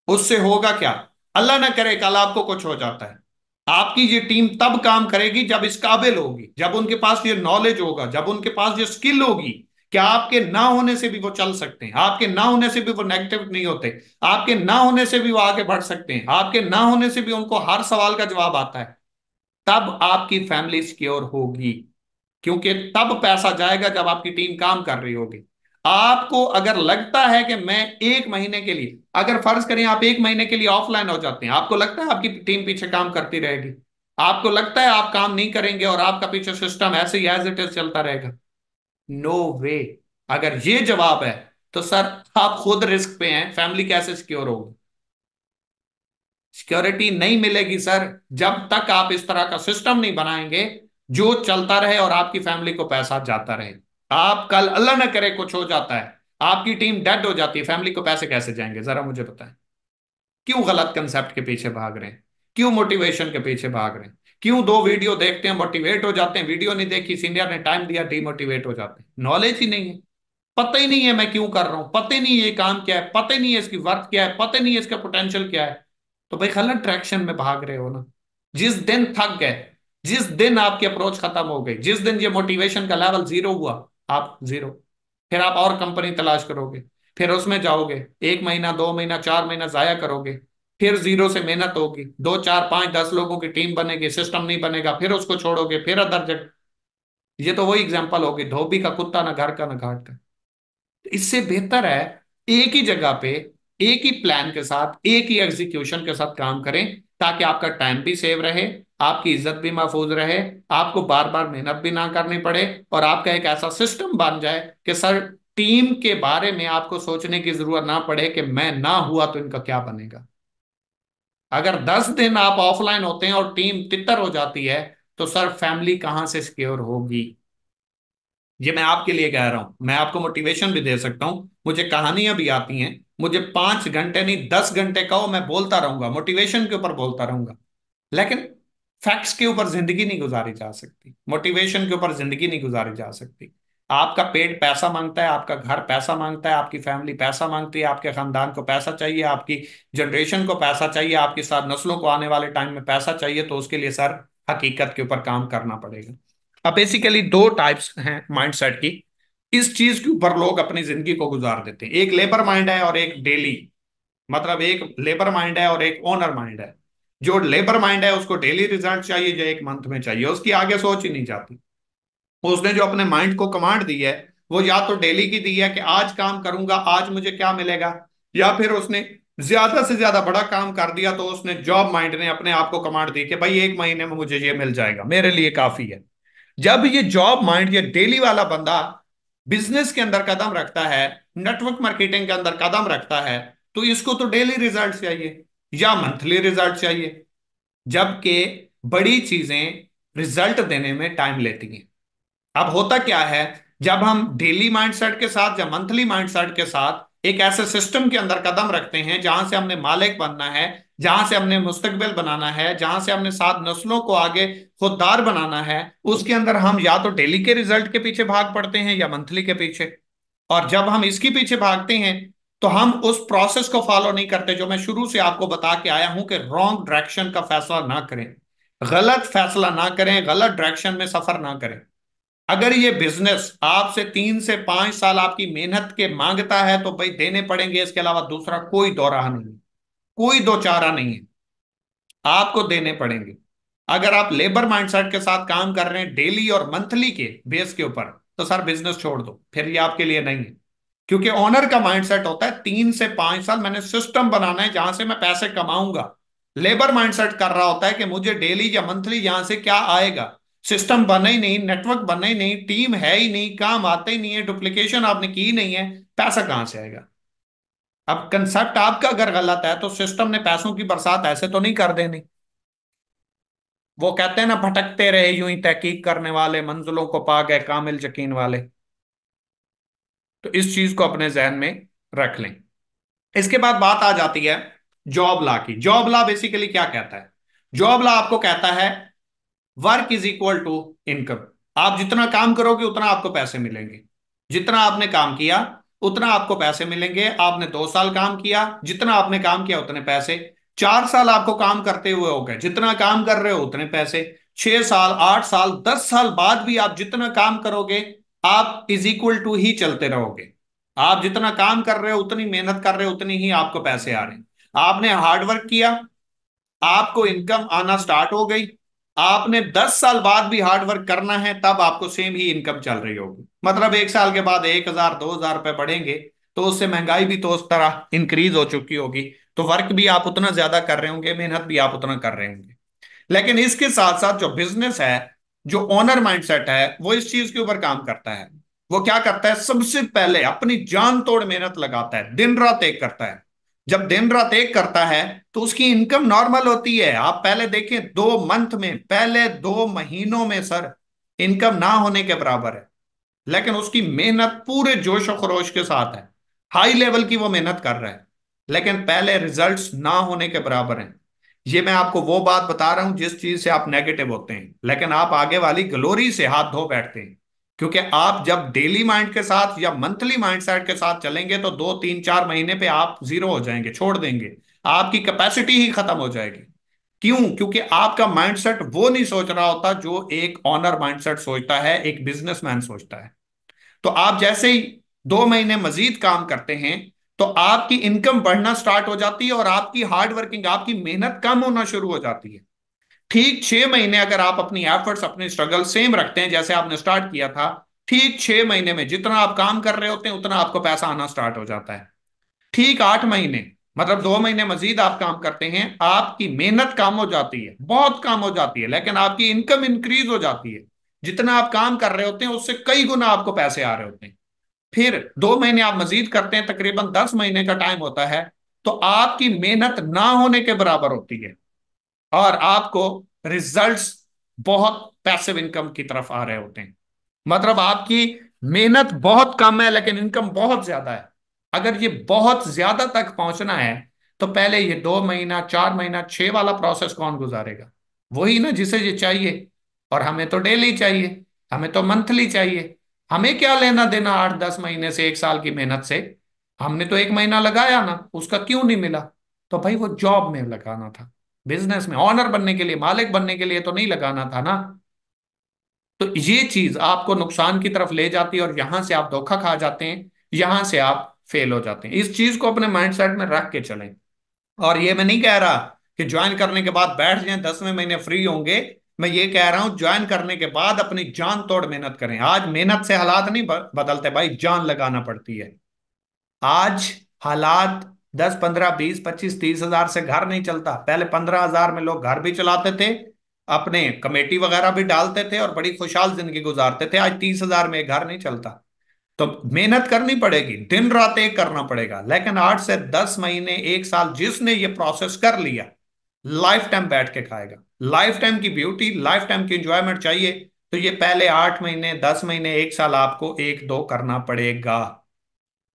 उससे होगा क्या? अल्लाह ना करे कल आपको कुछ हो जाता है, आपकी ये टीम तब काम करेगी जब इस काबिल होगी, जब उनके पास ये नॉलेज होगा, जब उनके पास ये स्किल होगी कि आपके ना होने से भी वो चल सकते हैं, आपके ना होने से भी वो नेगेटिव नहीं होते, आपके ना होने से भी वो आगे बढ़ सकते हैं, आपके ना होने से भी उनको हर सवाल का जवाब आता है। तब आपकी फैमिली सिक्योर होगी, क्योंकि तब पैसा जाएगा जब आपकी टीम काम कर रही होगी। आपको अगर लगता है कि मैं 1 महीने के लिए, अगर फर्ज करें आप 1 महीने के लिए ऑफलाइन हो जाते हैं, आपको लगता है आपकी टीम पीछे काम करती रहेगी? आपको लगता है आप काम नहीं करेंगे और आपका पीछे सिस्टम ऐसे ही एज इट इज चलता रहेगा? नो वे। अगर ये जवाब है, तो सर आप खुद रिस्क पे हैं, फैमिली कैसे सिक्योर होगी? सिक्योरिटी नहीं मिलेगी सर, जब तक आप इस तरह का सिस्टम नहीं बनाएंगे जो चलता रहे और आपकी फैमिली को पैसा जाता रहे। आप कल अल्लाह ना करे कुछ हो जाता है, आपकी टीम डेड हो जाती है, फैमिली को पैसे कैसे जाएंगे? जरा मुझे बताएं। क्यों गलत कंसेप्ट के पीछे भाग रहे हैं? क्यों मोटिवेशन के पीछे भाग रहे हैं? क्यों 2 वीडियो देखते हैं मोटिवेट हो जाते हैं, वीडियो नहीं देखी, सीनियर ने टाइम दिया, डिमोटिवेट हो जाते हैं? नॉलेज ही नहीं है, पता ही नहीं है मैं क्यों कर रहा हूं, पता ही नहीं है ये काम क्या है, पता ही नहीं है इसकी वर्थ क्या है, पता ही नहीं है इसका पोटेंशियल क्या है। तो भाई गलत डायरेक्शन में भाग रहे हो ना। जिस दिन थक गए, जिस दिन आपकी अप्रोच खत्म हो गई, जिस दिन ये मोटिवेशन का लेवल जीरो हुआ, आप जीरो, फिर आप और कंपनी तलाश करोगे, फिर उसमें जाओगे, 1 महीना 2 महीना 4 महीना जाया करोगे, फिर जीरो से मेहनत होगी, 2 4 5 10 लोगों की टीम बनेगी, सिस्टम नहीं बनेगा, फिर उसको छोड़ोगे, फिर अदर जगह। ये तो वही एग्जाम्पल होगी, धोबी का कुत्ता, ना घर का ना घाट का। इससे बेहतर है एक ही जगह पे, एक ही प्लान के साथ, एक ही एग्जीक्यूशन के साथ काम करें, ताकि आपका टाइम भी सेव रहे, आपकी इज्जत भी महफूज रहे, आपको बार बार मेहनत भी ना करनी पड़े, और आपका एक ऐसा सिस्टम बन जाए कि सर टीम के बारे में आपको सोचने की जरूरत ना पड़े कि मैं ना हुआ तो इनका क्या बनेगा। अगर 10 दिन आप ऑफलाइन होते हैं और टीम तितर हो जाती है, तो सर फैमिली कहां से सिक्योर होगी? ये मैं आपके लिए कह रहा हूं, मैं आपको मोटिवेशन भी दे सकता हूं, मुझे कहानियां भी आती हैं, मुझे 5 घंटे नहीं 10 घंटे कहो मैं बोलता रहूंगा, मोटिवेशन के ऊपर बोलता रहूंगा। लेकिन फैक्ट्स के ऊपर जिंदगी नहीं गुजारी जा सकती, मोटिवेशन के ऊपर जिंदगी नहीं गुजारी जा सकती। आपका पेट पैसा मांगता है, आपका घर पैसा मांगता है, आपकी फैमिली पैसा मांगती है, आपके खानदान को पैसा चाहिए, आपकी जनरेशन को पैसा चाहिए, आपकी 7 नस्लों को आने वाले टाइम में पैसा चाहिए, तो उसके लिए सर हकीकत के ऊपर काम करना पड़ेगा। अब बेसिकली 2 टाइप्स हैं माइंडसेट की, इस चीज के ऊपर लोग अपनी जिंदगी को गुजार देते हैं। एक लेबर माइंड है और एक डेली, मतलब एक लेबर माइंड है और एक ओनर माइंड है। जो लेबर माइंड है उसको डेली रिजल्ट चाहिए, जो 1 मंथ में चाहिए, उसकी आगे सोच ही नहीं जाती। उसने जो अपने माइंड को कमांड दी है, वो या तो डेली की दी है कि आज काम करूंगा, आज मुझे क्या मिलेगा, या फिर उसने ज्यादा से ज्यादा बड़ा काम कर दिया तो उसने जॉब माइंड ने अपने आप को कमांड दी कि भाई 1 महीने में मुझे ये मिल जाएगा, मेरे लिए काफी है। जब ये जॉब माइंड, ये डेली वाला बंदा बिजनेस के अंदर कदम रखता है, नेटवर्क मार्केटिंग के अंदर कदम रखता है, तो इसको तो डेली रिजल्ट चाहिए या मंथली रिजल्ट चाहिए। जबकि बड़ी चीजें रिजल्ट देने में टाइम लेती हैं। अब होता क्या है, जब हम डेली माइंडसेट के साथ या मंथली माइंडसेट के साथ एक ऐसे सिस्टम के अंदर कदम रखते हैं जहां से हमने मालिक बनना है, जहां से हमने मुस्तकबिल बनाना है, जहां से हमने 7 नस्लों को आगे खुददार बनाना है, उसके अंदर हम या तो डेली के रिजल्ट के पीछे भाग पड़ते हैं या मंथली के पीछे। और जब हम इसके पीछे भागते हैं तो हम उस प्रोसेस को फॉलो नहीं करते जो मैं शुरू से आपको बता के आया हूं कि रॉन्ग डायरेक्शन का फैसला ना करें, गलत फैसला ना करें, गलत डायरेक्शन में सफर ना करें। अगर ये बिजनेस आपसे 3 से 5 साल आपकी मेहनत के मांगता है तो भाई देने पड़ेंगे, इसके अलावा दूसरा कोई दो राह नहीं है, कोई दो चारा नहीं है, आपको देने पड़ेंगे। अगर आप लेबर माइंडसेट के साथ काम कर रहे हैं डेली और मंथली के बेस के ऊपर, तो सर बिजनेस छोड़ दो, फिर ये आपके लिए नहीं है। क्योंकि ओनर का माइंडसेट होता है 3 से 5 साल मैंने सिस्टम बनाना है जहां से मैं पैसे कमाऊंगा। लेबर माइंडसेट कर रहा होता है कि मुझे डेली या मंथली यहां से क्या आएगा। सिस्टम बना ही नहीं, नेटवर्क बना ही नहीं, टीम है ही नहीं, काम आते ही नहीं है, डुप्लीकेशन आपने की नहीं है, पैसा कहां से आएगा। अब कंसेप्ट आपका अगर गलत है तो सिस्टम ने पैसों की बरसात ऐसे तो नहीं कर देनी। वो कहते हैं ना, भटकते रहे यूं ही तहकीक करने वाले, मंजिलों को पा गए कामिल यकीन वाले। तो इस चीज को अपने जहन में रख लें। इसके बाद बात आ जाती है जॉब लॉ की। जॉब लॉ बेसिकली क्या कहता है? जॉब लॉ आपको कहता है work is equal to income. आप जितना काम करोगे उतना आपको पैसे मिलेंगे। जितना आपने काम किया उतना आपको पैसे मिलेंगे। आपने 2 साल काम किया, जितना आपने काम किया उतने पैसे। 4 साल आपको काम करते हुए हो गए, जितना काम कर रहे हो उतने पैसे। 6 साल, 8 साल, 10 साल बाद भी आप जितना काम करोगे आप इज इक्वल टू ही चलते रहोगे। आप जितना काम कर रहे हो, उतनी मेहनत कर रहे हो, उतनी ही आपको पैसे आ रहे हैं। आपने हार्डवर्क किया, आपको इनकम आना स्टार्ट हो गई। आपने 10 साल बाद भी हार्ड वर्क करना है, तब आपको सेम ही इनकम चल रही होगी। मतलब 1 साल के बाद 1,000 2,000 रुपए बढ़ेंगे, तो उससे महंगाई भी तो उस तरह इंक्रीज हो चुकी होगी। तो वर्क भी आप उतना ज्यादा कर रहे होंगे, मेहनत भी आप उतना कर रहे होंगे। लेकिन इसके साथ साथ जो बिजनेस है, जो ओनर माइंडसेट है, वो इस चीज के ऊपर काम करता है। वो क्या करता है? सबसे पहले अपनी जान तोड़ मेहनत लगाता है, दिन रात एक करता है। जब दिन रात एक करता है तो उसकी इनकम नॉर्मल होती है। आप पहले देखें, 2 मंथ में, पहले 2 महीनों में सर इनकम ना होने के बराबर है। लेकिन उसकी मेहनत पूरे जोश और खरोश के साथ है, हाई लेवल की वो मेहनत कर रहा है, लेकिन पहले रिजल्ट्स ना होने के बराबर हैं। ये मैं आपको वो बात बता रहा हूं जिस चीज से आप नेगेटिव होते हैं, लेकिन आप आगे वाली ग्लोरी से हाथ धो बैठते हैं। क्योंकि आप जब डेली माइंड के साथ या मंथली माइंडसेट के साथ चलेंगे तो 2 3 4 महीने पे आप जीरो हो जाएंगे, छोड़ देंगे। आपकी कैपेसिटी ही खत्म हो जाएगी। क्यों? क्योंकि आपका माइंडसेट वो नहीं सोच रहा होता जो एक ऑनर माइंडसेट सोचता है, एक बिजनेसमैन सोचता है। तो आप जैसे ही 2 महीने मजीद काम करते हैं तो आपकी इनकम बढ़ना स्टार्ट हो जाती है और आपकी हार्ड वर्किंग, आपकी मेहनत कम होना शुरू हो जाती है। ठीक 6 महीने अगर आप अपनी एफर्ट्स, अपनी स्ट्रगल सेम रखते हैं जैसे आपने स्टार्ट किया था, ठीक 6 महीने में जितना आप काम कर रहे होते हैं उतना आपको पैसा आना स्टार्ट हो जाता है। ठीक 8 महीने, मतलब 2 महीने मजीद आप काम करते हैं, आपकी मेहनत कम हो जाती है, बहुत कम हो जाती है, लेकिन आपकी इनकम इंक्रीज हो जाती है। जितना आप काम कर रहे होते हैं उससे कई गुना आपको पैसे आ रहे होते हैं। फिर 2 महीने आप मजीद करते हैं, तकरीबन 10 महीने का टाइम होता है, तो आपकी मेहनत ना होने के बराबर होती है और आपको रिजल्ट्स बहुत पैसिव इनकम की तरफ आ रहे होते हैं। मतलब आपकी मेहनत बहुत कम है लेकिन इनकम बहुत ज्यादा है। अगर ये बहुत ज्यादा तक पहुंचना है तो पहले ये 2 महीना, 4 महीना, 6 वाला प्रोसेस कौन गुजारेगा? वही ना जिसे ये चाहिए। और हमें तो डेली चाहिए, हमें तो मंथली चाहिए। हमें क्या लेना देना 8 10 महीने से, 1 साल की मेहनत से? हमने तो 1 महीना लगाया ना, उसका क्यों नहीं मिला? तो भाई वो जॉब में लगाना था, बिजनेस में ऑनर बनने के लिए, मालिक बनने के लिए तो नहीं लगाना था ना। तो ये चीज आपको नुकसान की तरफ ले जाती है और यहां से आप धोखा खा जाते हैं, यहां से आप फेल हो जाते हैं। इस चीज को अपने माइंडसेट में रख के चलें। और ये मैं नहीं कह रहा कि ज्वाइन करने के बाद बैठ जाएं, 10वें महीने फ्री होंगे। मैं ये कह रहा हूं ज्वाइन करने के बाद अपनी जान तोड़ मेहनत करें। आज मेहनत से हालात नहीं बदलते भाई, जान लगाना पड़ती है। आज हालात 10 15 20 25 30 हजार से घर नहीं चलता। पहले 15 हजार में लोग घर भी चलाते थे, अपने कमेटी वगैरह भी डालते थे और बड़ी खुशहाल जिंदगी गुजारते थे। आज 30 हजार में एक घर नहीं चलता। तो मेहनत करनी पड़ेगी, दिन रात एक करना पड़ेगा। लेकिन 8 से 10 महीने, 1 साल जिसने ये प्रोसेस कर लिया, लाइफ टाइम बैठ के खाएगा। लाइफ टाइम की ब्यूटी, लाइफ टाइम की इंजॉयमेंट चाहिए तो ये पहले 8 महीने, 10 महीने, 1 साल आपको एक दो करना पड़ेगा।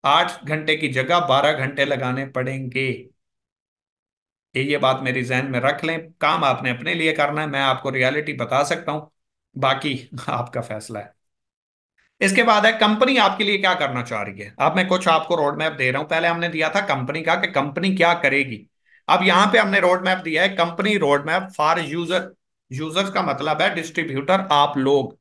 8 घंटे की जगह 12 घंटे लगाने पड़ेंगे। ये बात मेरी जहन में रख लें। काम आपने अपने लिए करना है, मैं आपको रियलिटी बता सकता हूं, बाकी आपका फैसला है। इसके बाद है कंपनी आपके लिए क्या करना चाह रही है। अब मैं कुछ आपको रोड मैप दे रहा हूं। पहले हमने दिया था कंपनी का, कि कंपनी क्या करेगी। अब यहां पे हमने रोड मैप दिया है, company road map for user. Users का मतलब है डिस्ट्रीब्यूटर, आप लोग।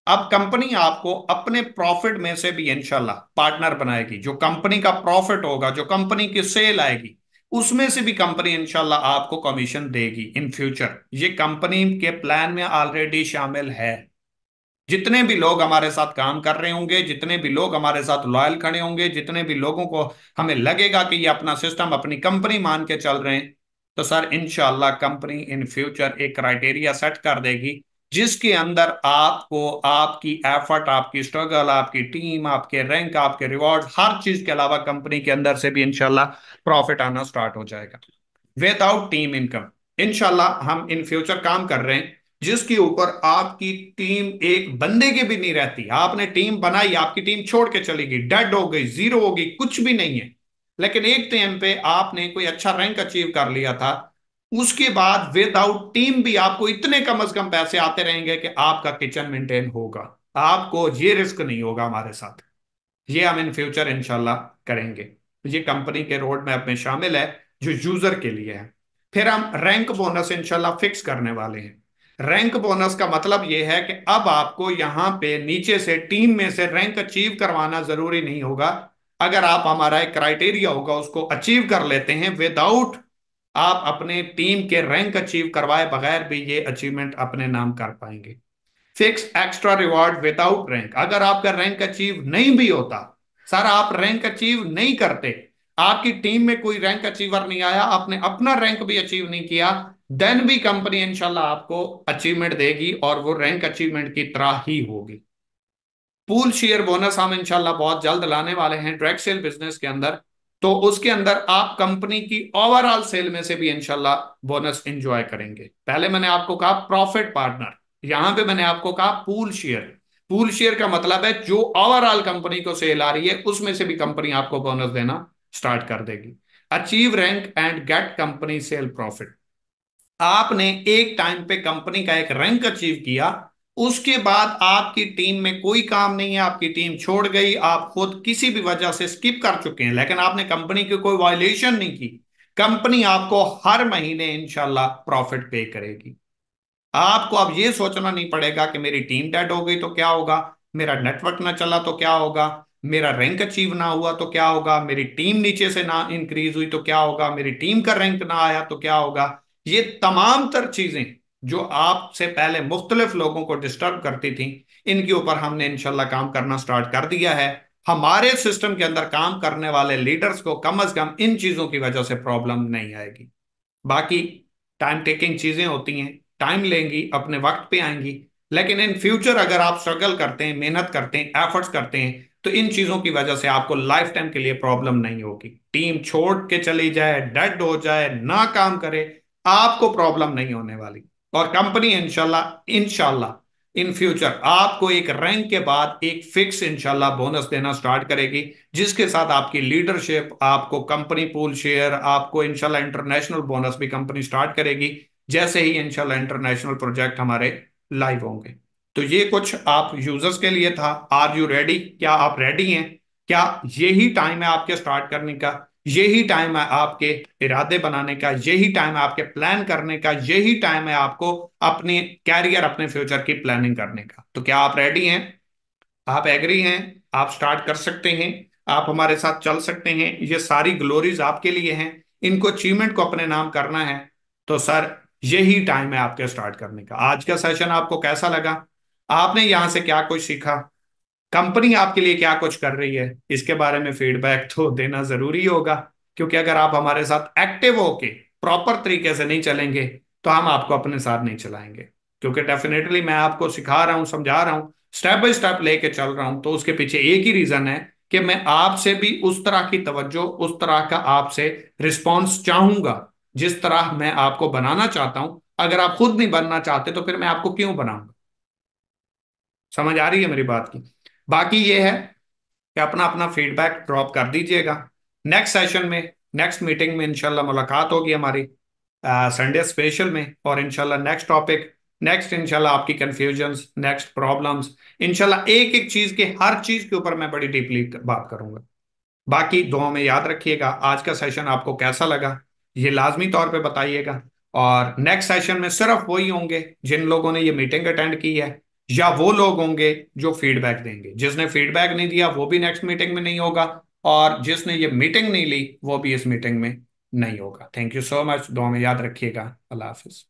अब कंपनी आपको अपने प्रॉफिट में से भी इंशाल्लाह पार्टनर बनाएगी। जो कंपनी का प्रॉफिट होगा, जो कंपनी की सेल आएगी, उसमें से भी कंपनी इंशाल्लाह आपको कमीशन देगी इन फ्यूचर। ये कंपनी के प्लान में ऑलरेडी शामिल है। जितने भी लोग हमारे साथ काम कर रहे होंगे, जितने भी लोग हमारे साथ लॉयल खड़े होंगे, जितने भी लोगों को हमें लगेगा कि ये अपना सिस्टम अपनी कंपनी मान के चल रहे हैं, तो सर इंशाल्लाह कंपनी इन फ्यूचर एक क्राइटेरिया सेट कर देगी, जिसके अंदर आपको आपकी एफर्ट, आपकी स्ट्रगल, आपकी टीम, आपके रैंक, आपके रिवॉर्ड, हर चीज के अलावा कंपनी के अंदर से भी इंशाल्लाह प्रॉफिट आना स्टार्ट हो जाएगा विदाउट टीम इनकम। इंशाल्लाह हम इन फ्यूचर काम कर रहे हैं जिसके ऊपर आपकी टीम एक बंदे की भी नहीं रहती। आपने टीम बनाई, आपकी टीम छोड़ के चली गई, डेड हो गई, जीरो हो गई, कुछ भी नहीं है, लेकिन एक टाइम पे आपने कोई अच्छा रैंक अचीव कर लिया था, उसके बाद विदाउट टीम भी आपको इतने कम से कम पैसे आते रहेंगे कि आपका किचन मेंटेन होगा। आपको ये रिस्क नहीं होगा हमारे साथ। ये हम इन फ्यूचर इंशाल्लाह करेंगे। तो ये कंपनी के रोड मैप में शामिल है, जो यूजर के लिए है। फिर हम रैंक बोनस इंशाल्लाह फिक्स करने वाले हैं। रैंक बोनस का मतलब ये है कि अब आपको यहां पे नीचे से टीम में से रैंक अचीव करवाना जरूरी नहीं होगा। अगर आप हमारा एक क्राइटेरिया होगा उसको अचीव कर लेते हैं विदाउट आप अपने टीम के रैंक अचीव करवाए बगैर भी ये अचीवमेंट अपने नाम कर पाएंगे। Fix extra reward without rank. अगर आपका रैंक अचीव नहीं भी होता, सर आप रैंक अचीव नहीं करते, आपकी टीम में कोई रैंक अचीवर नहीं आया, आपने अपना रैंक भी अचीव नहीं किया, देन भी कंपनी इंशाल्लाह आपको अचीवमेंट देगी और वो रैंक अचीवमेंट की तरह ही होगी। पूल शेयर बोनस हम इंशाल्लाह बहुत जल्द लाने वाले हैं डायरेक्ट सेल बिजनेस के अंदर। तो उसके अंदर आप कंपनी की ओवरऑल सेल में से भी इंशाल्लाह बोनस एंजॉय करेंगे। पहले मैंने आपको कहा प्रॉफिट पार्टनर, यहां पे मैंने आपको कहा पूल शेयर। पूल शेयर का मतलब है जो ओवरऑल कंपनी को सेल आ रही है उसमें से भी कंपनी आपको बोनस देना स्टार्ट कर देगी। Achieve rank and get company sell profit. आपने एक टाइम पे कंपनी का एक रैंक अचीव किया, उसके बाद आपकी टीम में कोई काम नहीं है, आपकी टीम छोड़ गई, आप खुद किसी भी वजह से स्किप कर चुके हैं, लेकिन आपने कंपनी की कोई वायलेशन नहीं की, कंपनी आपको हर महीने इंशाल्लाह प्रॉफिट पे करेगी। आपको अब ये सोचना नहीं पड़ेगा कि मेरी टीम डेड हो गई तो क्या होगा, मेरा नेटवर्क ना चला तो क्या होगा, मेरा रैंक अचीव ना हुआ तो क्या होगा, मेरी टीम नीचे से ना इंक्रीज हुई तो क्या होगा, मेरी टीम का रैंक ना आया तो क्या होगा। ये तमाम तर चीजें जो आपसे पहले मुख्तलिफ लोगों को डिस्टर्ब करती थी, इनके ऊपर हमने इंशाल्लाह काम करना स्टार्ट कर दिया है। हमारे सिस्टम के अंदर काम करने वाले लीडर्स को कम से कम इन चीजों की वजह से प्रॉब्लम नहीं आएगी। बाकी टाइम टेकिंग चीजें होती हैं, टाइम लेंगी, अपने वक्त पे आएंगी, लेकिन इन फ्यूचर अगर आप स्ट्रगल करते हैं, मेहनत करते हैं, एफर्ट्स करते हैं, तो इन चीजों की वजह से आपको लाइफ टाइम के लिए प्रॉब्लम नहीं होगी। टीम छोड़ के चली जाए, डेड हो जाए, ना काम करे, आपको प्रॉब्लम नहीं होने वाली। और कंपनी इंशाल्लाह इंशाल्लाह इन फ्यूचर आपको एक रैंक के बाद एक फिक्स इंशाल्लाह बोनस देना स्टार्ट करेगी, जिसके साथ आपकी लीडरशिप, आपको कंपनी पूल शेयर, आपको इंशाल्लाह इंटरनेशनल बोनस भी कंपनी स्टार्ट करेगी, जैसे ही इंशाल्लाह इंटरनेशनल प्रोजेक्ट हमारे लाइव होंगे। तो ये कुछ आप यूजर्स के लिए था। Are you ready? क्या आप रेडी हैं? क्या यही टाइम है आपके स्टार्ट करने का? यही टाइम है आपके इरादे बनाने का? यही टाइम है आपके प्लान करने का? यही टाइम है आपको अपने कैरियर, अपने फ्यूचर की प्लानिंग करने का? तो क्या आप रेडी हैं? आप एग्री हैं? आप स्टार्ट कर सकते हैं, आप हमारे साथ चल सकते हैं, ये सारी ग्लोरीज आपके लिए हैं, इनको अचीवमेंट को अपने नाम करना है। तो सर यही टाइम है आपके स्टार्ट करने का। आज का सेशन आपको कैसा लगा? आपने यहां से क्या कुछ सीखा? कंपनी आपके लिए क्या कुछ कर रही है, इसके बारे में फीडबैक तो देना जरूरी होगा। क्योंकि अगर आप हमारे साथ एक्टिव होके प्रॉपर तरीके से नहीं चलेंगे, तो हम आपको अपने साथ नहीं चलाएंगे। क्योंकि डेफिनेटली मैं आपको सिखा रहा हूं, समझा रहा हूं, स्टेप बाय स्टेप लेके चल रहा हूं, तो उसके पीछे एक ही रीजन है कि मैं आपसे भी उस तरह की तवज्जो, उस तरह का आपसे रिस्पॉन्स चाहूंगा जिस तरह मैं आपको बनाना चाहता हूं। अगर आप खुद नहीं बनना चाहते तो फिर मैं आपको क्यों बनाऊंगा? समझ आ रही है मेरी बात की? बाकी ये है कि अपना अपना फीडबैक ड्रॉप कर दीजिएगा। नेक्स्ट सेशन में, नेक्स्ट मीटिंग में इंशाल्लाह मुलाकात होगी हमारी संडे स्पेशल में, और इंशाल्लाह नेक्स्ट टॉपिक, नेक्स्ट इंशाल्लाह आपकी कंफ्यूजन्स, नेक्स्ट प्रॉब्लम्स, इंशाल्लाह एक एक चीज के, हर चीज के ऊपर मैं बड़ी डीपली बात करूंगा। बाकी दुआ में याद रखिएगा। आज का सेशन आपको कैसा लगा ये लाजमी तौर पे बताइएगा। और नेक्स्ट सेशन में सिर्फ वही होंगे जिन लोगों ने ये मीटिंग अटेंड की है, या वो लोग होंगे जो फीडबैक देंगे। जिसने फीडबैक नहीं दिया वो भी नेक्स्ट मीटिंग में नहीं होगा, और जिसने ये मीटिंग नहीं ली वो भी इस मीटिंग में नहीं होगा। Thank you so much. दुआ में याद रखिएगा। अल्लाह हाफिज।